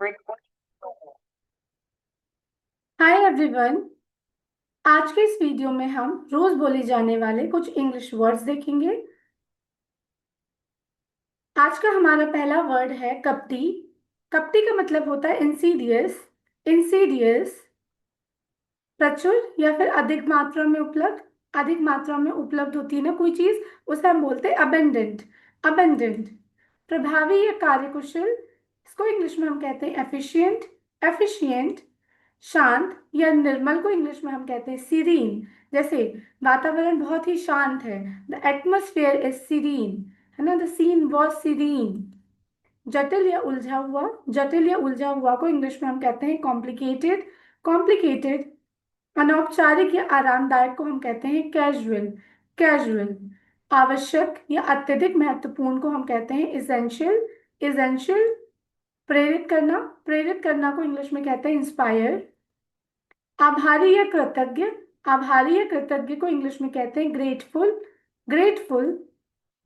Hi everyone. आज के इस वीडियो में हम रोज बोले जाने वाले कुछ इंग्लिश वर्ड्स देखेंगे। आज का हमारा पहला वर्ड है कपटी। कपटी का मतलब होता है इंसीडियस। इंसीडियस प्रचुर या फिर अधिक मात्रा में उपलब्ध। अधिक मात्रा में उपलब्ध होती है ना कोई चीज, उसे हम बोलते हैं अबेंडेंट। अबेंडेंट प्रभावी या कार्यकुशल, इसको इंग्लिश में हम कहते हैं एफिशिएंट। एफिशिएंट शांत या निर्मल को इंग्लिश में हम कहते हैं सीरीन। जैसे वातावरण बहुत ही शांत है, द एटमोस्फेयर इज सीरीन, है ना, द सीन वॉज सीरीन। जटिल या उलझा हुआ, जटिल या उलझा हुआ को इंग्लिश में हम कहते हैं कॉम्प्लिकेटेड। कॉम्प्लिकेटेड अनौपचारिक या आरामदायक को हम कहते हैं कैजुअल। कैजुअल आवश्यक या अत्यधिक महत्वपूर्ण को हम कहते हैं इसेंशियल। इसेंशियल प्रेरित करना, प्रेरित करना को इंग्लिश में कहते हैं इंस्पायर। आभारी या कृतज्ञ, आभारी या कृतज्ञ को इंग्लिश में कहते हैं ग्रेटफुल। ग्रेटफुल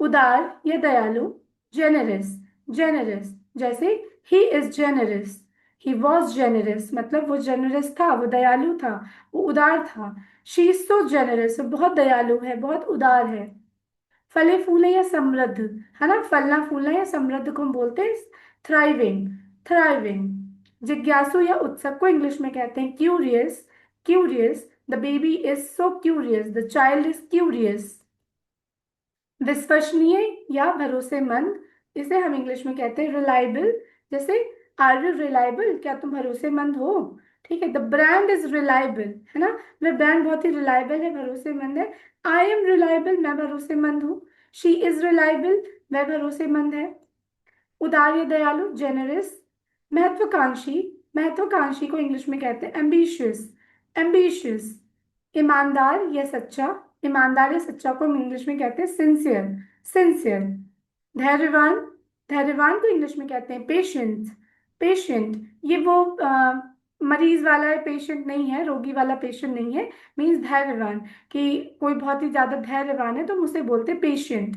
उदार या दयालु, जेनरस। जेनरस जैसे he is generous, he was generous, मतलब वो जेनरस था, वो दयालु था, वो उदार था। शी इज सो जेनरस, वो बहुत दयालु है, बहुत उदार है। फले फूले या समृद्ध, है ना, फलना फूलना या समृद्ध को हम बोलते हैं थ्राइविंग। थ्राइविंग जिज्ञासु या उत्सुक को इंग्लिश में कहते हैं curious. Curious the baby is so curious, the child is curious. विश्वसनीय या भरोसेमंद, इसे हम इंग्लिश में कहते हैं रिलायबल। जैसे आर यू रिलायबल, क्या तुम भरोसेमंद हो। ठीक है, द ब्रांड इज रिलायबल, है ना, वह ब्रांड बहुत ही रिलायबल है, भरोसेमंद है। आई एम रिलायबल, मैं भरोसेमंद हूँ। शी इज रिलायबल, वह भरोसेमंद है। उदार या दयालु जेनरस। महत्वाकांक्षी, महत्वाकांक्षी को इंग्लिश में कहते हैं एम्बिशियस। एम्बिशियस ईमानदार या सच्चा, ईमानदार या सच्चा को हम इंग्लिश में कहते हैं सिंसियर। सिंसियर धैर्यवान, धैर्यवान को इंग्लिश में कहते हैं पेशेंट। पेशेंट ये वो मरीज वाला है, पेशेंट नहीं है, रोगी वाला पेशेंट नहीं है। मीन्स धैर्यवान, कि कोई बहुत ही ज्यादा धैर्यवान है तो हम उसे बोलते हैं पेशेंट।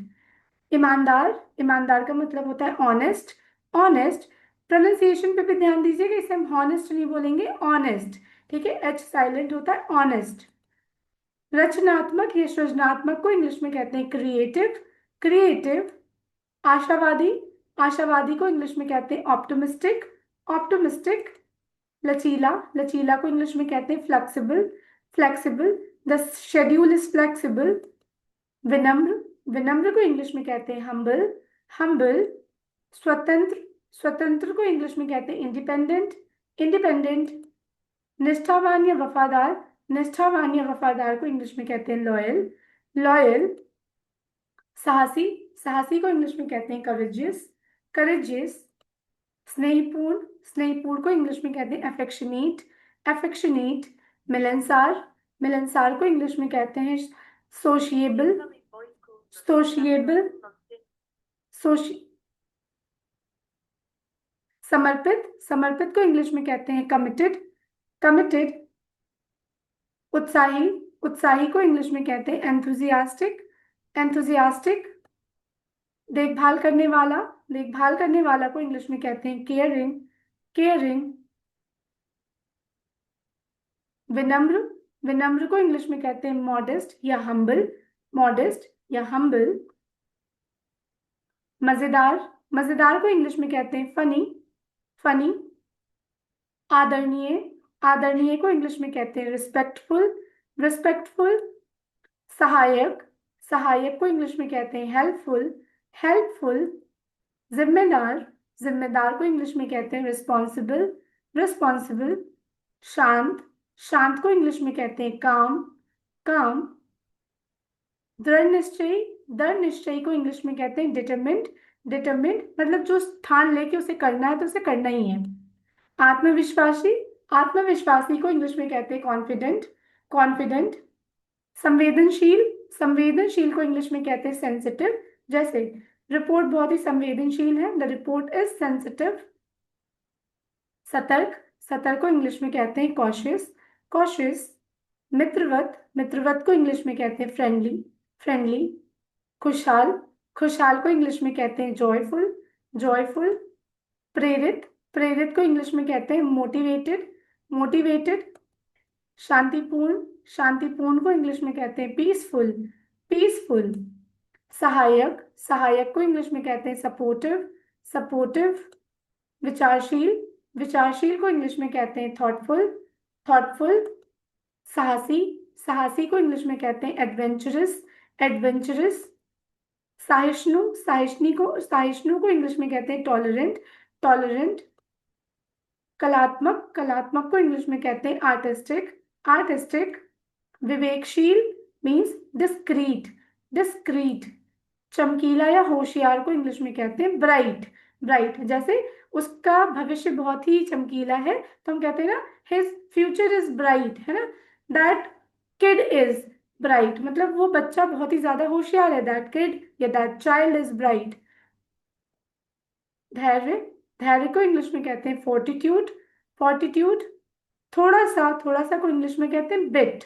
ईमानदार, ईमानदार का मतलब होता है ऑनेस्ट। ऑनेस्ट प्रोनाउंसिएशन पे भी ध्यान दीजिएगा, इसे हम हॉनेस्ट नहीं बोलेंगे, ऑनेस्ट। ठीक है, एच साइलेंट होता है, ऑनेस्ट। रचनात्मक या सृजनात्मक को इंग्लिश में कहते हैं क्रिएटिव। क्रिएटिव आशावादी, आशावादी को इंग्लिश में कहते हैं ऑप्टिमिस्टिक। ऑप्टिमिस्टिक लचीला, लचीला को इंग्लिश में कहते हैं flexible. Flexible the schedule is flexible. विनम्र, विनम्र को इंग्लिश में कहते हैं हम्बल। हम्बल स्वतंत्र, स्वतंत्र को इंग्लिश में कहते हैं इंडिपेंडेंट। इंडिपेंडेंट निष्ठावान या वफादार, निष्ठावान या वफादार को इंग्लिश में कहते हैं लॉयल। लॉयल साहसी, साहसी को इंग्लिश में कहते हैं करेजियस। करेजियस स्नेहपूर्ण, स्नेहपूर्ण को इंग्लिश में कहते हैं अफेक्शनेट। अफेक्शनेट मिलनसार, मिलनसार को इंग्लिश में कहते हैं सोशिएबल। सोशिएबल सोशि समर्पित, समर्पित को इंग्लिश में कहते हैं कमिटेड। कमिटेड उत्साही, उत्साही को इंग्लिश में कहते हैं एंथुजियास्टिक। एंथुजियास्टिक देखभाल करने वाला, देखभाल करने वाला को इंग्लिश में कहते हैं केयरिंग। केयरिंग विनम्र, विनम्र को इंग्लिश में कहते हैं मॉडेस्ट या हम्बल। मॉडेस्ट या हम्बल मजेदार, मजेदार को इंग्लिश में कहते हैं फनी। फनी आदरणीय, आदरणीय को इंग्लिश में कहते हैं रिस्पेक्टफुल। रिस्पेक्टफुल सहायक, सहायक को इंग्लिश में कहते हैं हेल्पफुल। हेल्पफुल जिम्मेदार, जिम्मेदार को इंग्लिश में कहते हैं रिस्पॉन्सिबल। रिस्पॉन्सिबल शांत, शांत को इंग्लिश में कहते हैं काम। काम दृढ़ निश्चयी, दृढ़ निश्चयी को इंग्लिश में कहते हैं डिटरमिन्ड। डिटरमिन्ड मतलब जो ठान लेके उसे करना है तो उसे करना ही है। आत्मविश्वासी, आत्मविश्वासी को इंग्लिश में कहते हैं कॉन्फिडेंट। कॉन्फिडेंट संवेदनशील, संवेदनशील को इंग्लिश में कहते हैं सेंसिटिव। जैसे रिपोर्ट बहुत ही संवेदनशील है, द रिपोर्ट इज सेंसिटिव। सतर्क, सतर्क को इंग्लिश में कहते हैं कॉशियस। कॉशियस मित्रवत, मित्रवत को इंग्लिश में कहते हैं फ्रेंडली। फ्रेंडली खुशहाल, खुशहाल को इंग्लिश में कहते हैं जॉयफुल। जॉयफुल प्रेरित, प्रेरित को इंग्लिश में कहते हैं मोटिवेटेड, मोटिवेटेड। शांतिपूर्ण, शांतिपूर्ण को इंग्लिश में कहते हैं पीसफुल, पीसफुल। सहायक, सहायक को इंग्लिश में कहते हैं सपोर्टिव, सपोर्टिव। विचारशील, विचारशील को इंग्लिश में कहते हैं थॉटफुल, थॉटफुल। साहसी, साहसी को इंग्लिश में कहते हैं एडवेंचरस, एडवेंचरस। सहिष्णु, सहिष्णु को इंग्लिश में कहते हैं टॉलरेंट, टॉलरेंट। कलात्मक, कलात्मक को इंग्लिश में कहते हैं आर्टिस्टिक, आर्टिस्टिक। विवेकशील मीन्स डिस्क्रीट, डिस्क्रीट। चमकीला या होशियार को इंग्लिश में कहते हैं ब्राइट, ब्राइट। जैसे उसका भविष्य बहुत ही चमकीला है तो हम कहते हैं ना हिज फ्यूचर इज ब्राइट, है ना। दैट किड इज ब्राइट, मतलब वो बच्चा बहुत ही ज्यादा होशियार है, दैट किड या दैट चाइल्ड इज ब्राइट। धैर्य, धैर्य को इंग्लिश में कहते हैं फोर्टिट्यूड, फोर्टिट्यूड। थोड़ा सा को इंग्लिश में कहते हैं बिट।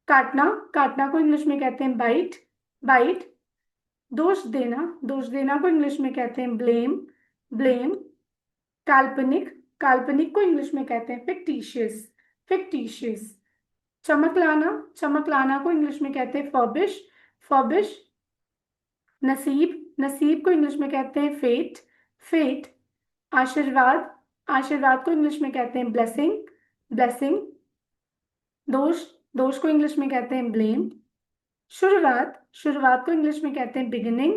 काटना, काटना को इंग्लिश में कहते हैं बाइट, बाइट। दोष देना, दोष देना को इंग्लिश में कहते हैं ब्लेम, ब्लेम। काल्पनिक, काल्पनिक को इंग्लिश में कहते हैं फिक्टिशियस, फिक्टिशियस। चमक लाना, चमक लाना को इंग्लिश में कहते हैं फॉबिश, फॉबिश। नसीब, नसीब को इंग्लिश में कहते हैं फेट, फेट। आशीर्वाद, आशीर्वाद को इंग्लिश में कहते हैं ब्लेसिंग, ब्लेसिंग। दोष, दोष को इंग्लिश में कहते हैं ब्लेम। शुरुआत, शुरुआत को इंग्लिश में कहते हैं बिगिनिंग,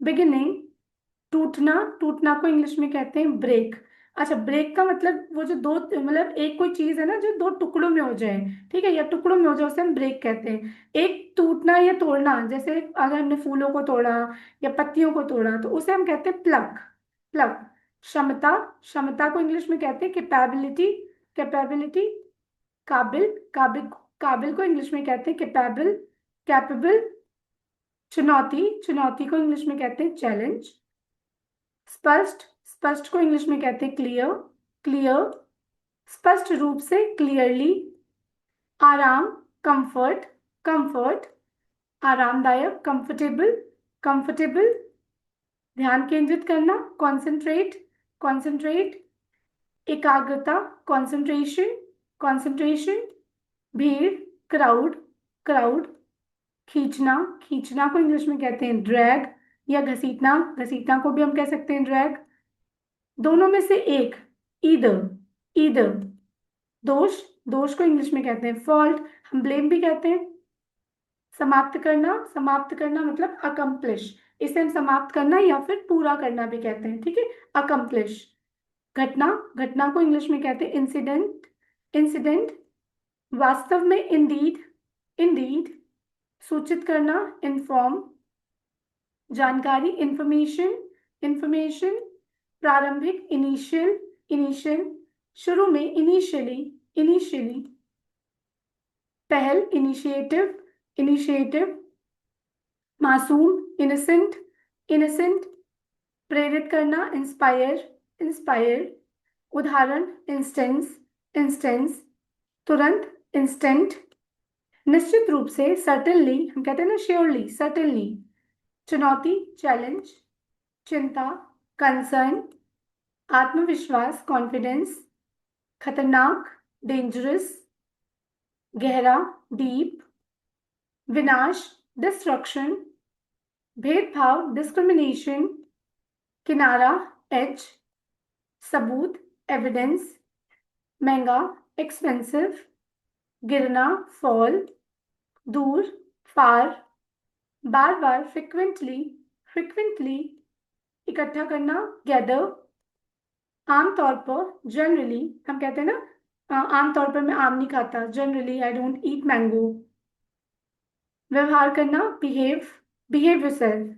बिगिनिंग। टूटना, टूटना को इंग्लिश में कहते हैं ब्रेक। अच्छा, ब्रेक का मतलब वो जो दो, मतलब एक कोई चीज है ना जो दो टुकड़ों में हो जाए, ठीक है, या टुकड़ों में हो जाए उसे हम ब्रेक कहते हैं। एक टूटना या तोड़ना, जैसे अगर हमने फूलों को तोड़ा या पत्तियों को तोड़ा तो उसे हम कहते हैं प्लग, प्लग। क्षमता, क्षमता को इंग्लिश में कहते हैं कैपेबिलिटी, कैपेबिलिटी। काबिल, काबिल, काबिल को इंग्लिश में कहते हैं कैपेबल, कैपेबल। चुनौती, चुनौती को इंग्लिश में कहते हैं चैलेंज। स्पष्ट, स्पष्ट को इंग्लिश में कहते हैं क्लियर, क्लियर। स्पष्ट रूप से, क्लियरली। आराम, कंफर्ट, कंफर्ट। आरामदायक, कंफर्टेबल, कंफर्टेबल। ध्यान केंद्रित करना, कंसंट्रेट, कंसंट्रेट। एकाग्रता, कंसंट्रेशन, कंसंट्रेशन। भीड़, क्राउड, क्राउड। खींचना, खींचना को इंग्लिश में कहते हैं ड्रैग या घसीटना, घसीटना को भी हम कह सकते हैं ड्रैग। दोनों में से एक, ईदर, ईदर। दोष, दोष को इंग्लिश में कहते हैं फॉल्ट, हम ब्लेम भी कहते हैं। समाप्त करना, समाप्त करना मतलब अकम्प्लिश, इसे हम समाप्त करना या फिर पूरा करना भी कहते हैं, ठीक है, अकम्प्लिश। घटना, घटना को इंग्लिश में कहते हैं इंसिडेंट, इंसिडेंट। वास्तव में, इंडीड, इंडीड। सूचित करना, इन्फॉर्म। जानकारी, इंफॉर्मेशन, इंफॉर्मेशन। प्रारंभिक, इनिशियल, इनिशियल। शुरू में, इनिशियली, इनिशियली। पहल, इनिशिएटिव, इनिशिएटिव। मासूम, इनोसेंट, इनोसेंट। प्रेरित करना, इंस्पायर, इंस्पायर। उदाहरण, इंस्टेंस, इंस्टेंस। तुरंत, इंस्टेंट। निश्चित रूप से, सर्टेनली, हम कहते हैं ना श्योरली, सर्टेनली। चुनौती, चैलेंज। चिंता, कंसर्न। आत्मविश्वास, कॉन्फिडेंस। खतरनाक, डेंजरस। गहरा, डीप। विनाश, डिस्ट्रक्शन। भेदभाव, डिस्क्रिमिनेशन। किनारा, एज। सबूत, एविडेंस। महंगा, एक्सपेंसिव। गिरना, फॉल। दूर, फार। बार बार, फ्रिक्वेंटली, फ्रिक्वेंटली। इकट्ठा करना, गैदर। आमतौर पर, जनरली, हम कहते हैं ना आमतौर पर मैं आम नहीं खाता, generally I don't eat mango. व्यवहार करना, बिहेव, बिहेव योरसेल्फ।